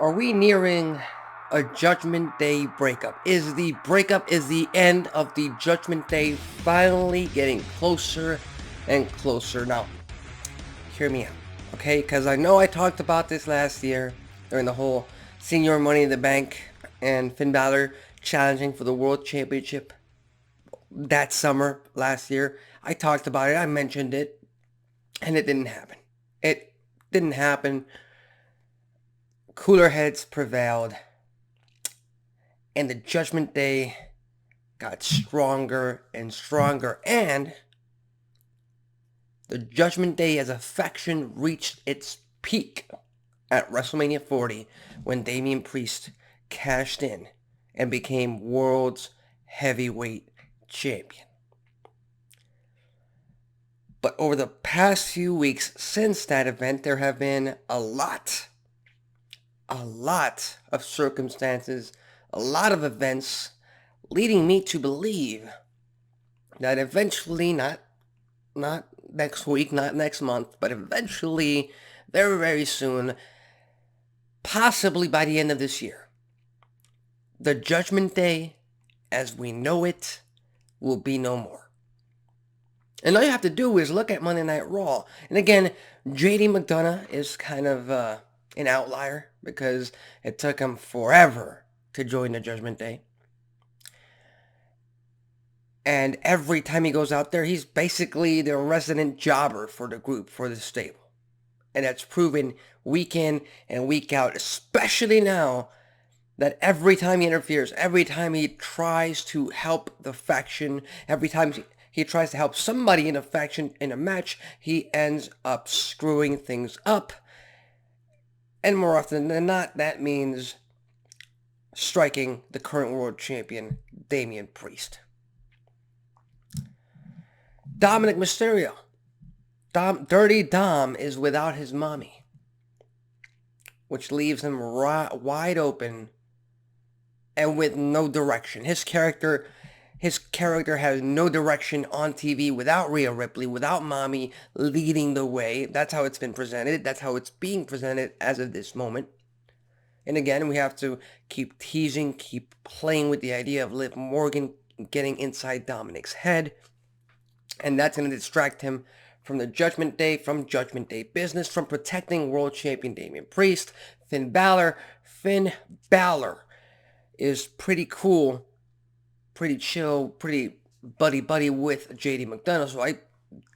Are we nearing a Judgment Day breakup? Is the end of the Judgment Day finally getting closer and closer? Now, hear me out, okay? Because I know I talked about this last year during the whole Senior Money in the Bank and Finn Balor challenging for the World Championship that summer last year. I talked about it, I mentioned it, and it didn't happen. It didn't happen. Cooler heads prevailed, and the Judgment Day got stronger and stronger, and the Judgment Day as a faction reached its peak at WrestleMania 40 when Damian Priest cashed in and became World's Heavyweight Champion. But over the past few weeks since that event, there have been a lot of circumstances, a lot of events leading me to believe that eventually, not next week, not next month, but eventually, very, very soon, possibly by the end of this year, the Judgment Day, as we know it, will be no more. And all you have to do is look at Monday Night Raw. And again, JD McDonough is kind of an outlier because it took him forever to join the Judgment Day. And every time he goes out there, he's basically the resident jobber for the group, for the stable. And that's proven week in and week out, especially now that every time he interferes, every time he tries to help the faction, every time he tries to help somebody in a faction in a match, he ends up screwing things up. And more often than not, that means striking the current world champion, Damian Priest. Dominic Mysterio. Dirty Dom is without his mommy, which leaves him wide open and with no direction. His character has no direction on TV without Rhea Ripley, without mommy leading the way. That's how it's been presented. That's how it's being presented as of this moment. And again, we have to keep teasing, keep playing with the idea of Liv Morgan getting inside Dominic's head. And that's going to distract him from the Judgment Day, from Judgment Day business, from protecting World Champion Damian Priest. Finn Balor is pretty cool, pretty chill, pretty buddy with JD McDonough, so I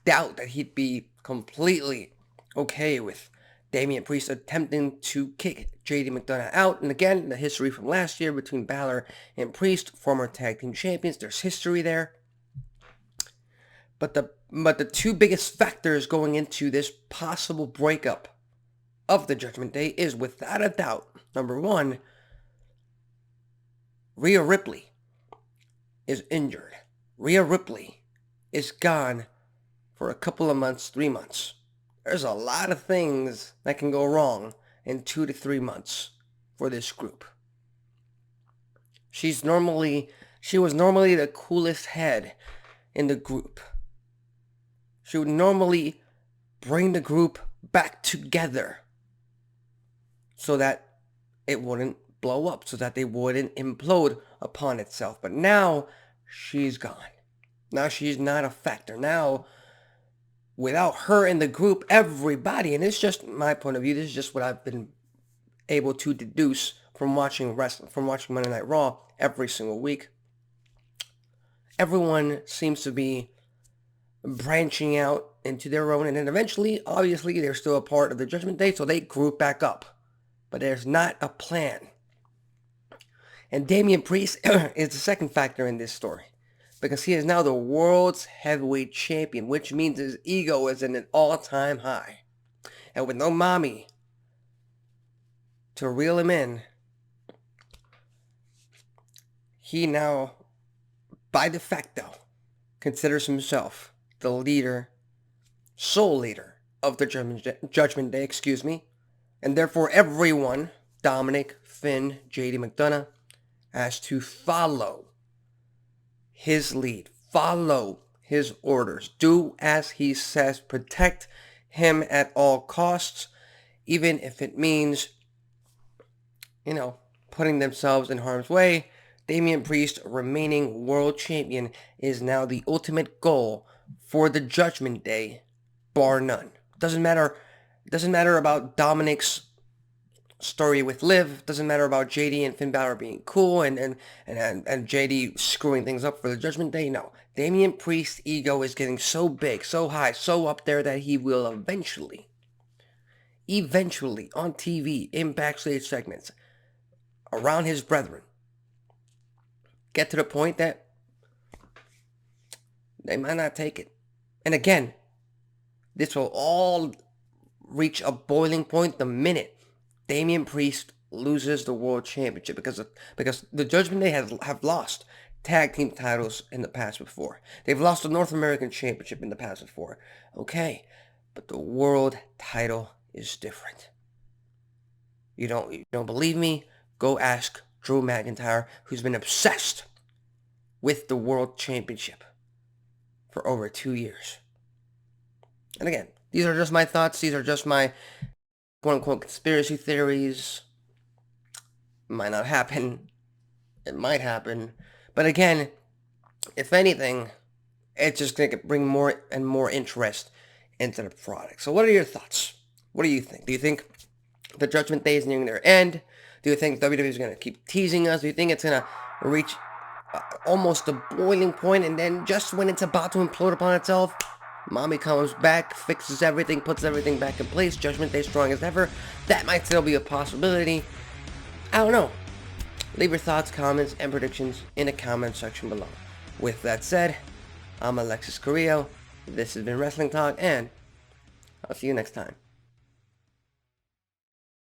doubt that he'd be completely okay with Damian Priest attempting to kick JD McDonough out. And again, the history from last year between Balor and Priest, former tag team champions, there's history there. But the two biggest factors going into this possible breakup of the Judgment Day is, without a doubt, number one, Rhea Ripley is injured. Rhea Ripley is gone for a couple of months, 3 months. There's a lot of things that can go wrong in 2 to 3 months for this group. She was normally the coolest head in the group. She would normally bring the group back together so that it wouldn't blow up, so that they wouldn't implode upon itself. But now she's gone. Now she's not a factor. Now, without her in the group, everybody, and it's just my point of view, this is just what I've been able to deduce from watching wrestling, from watching Monday Night Raw every single week. Everyone seems to be branching out into their own, and then eventually, obviously, they're still a part of the Judgment Day, so they group back up. But there's not a plan. And Damian Priest is the second factor in this story, because he is now the world's heavyweight champion, which means his ego is at an all-time high. And with no mommy to reel him in, he now, by de facto, considers himself the leader, sole leader of the Judgment Day, and therefore everyone, Dominic, Finn, JD McDonough, has to follow his lead, follow his orders, do as he says, protect him at all costs, even if it means putting themselves in harm's way. Damian Priest, remaining world champion, is now the ultimate goal for the Judgment Day, bar none. Doesn't matter about Dominic's story with Liv. Doesn't matter about JD and Finn Balor being cool and JD screwing things up for the Judgment Day. No, Damian Priest's ego is getting so big, so high, so up there that he will eventually on TV, in backstage segments, around his brethren, get to the point that they might not take it. And again, this will all reach a boiling point the minute Damian Priest loses the World Championship, because the Judgment Day have lost tag team titles in the past before. They've lost the North American Championship in the past before. Okay, but the world title is different. You don't believe me? Go ask Drew McIntyre, who's been obsessed with the World Championship for over 2 years. And again, these are just my thoughts. These are just my quote-unquote conspiracy theories. Might not happen. It might happen. But again, if anything, it's just going to bring more and more interest into the product. So what are your thoughts? What do you think? Do you think the Judgment Day is nearing their end? Do you think WWE is going to keep teasing us? Do you think it's going to reach almost a boiling point, and then just when it's about to implode upon itself, Mommy comes back, fixes everything, puts everything back in place, Judgment Day strong as ever? That might still be a possibility. I don't know. Leave your thoughts, comments, and predictions in the comment section below. With that said, I'm Alexis Carrillo. This has been Wrestling Talk, and I'll see you next time.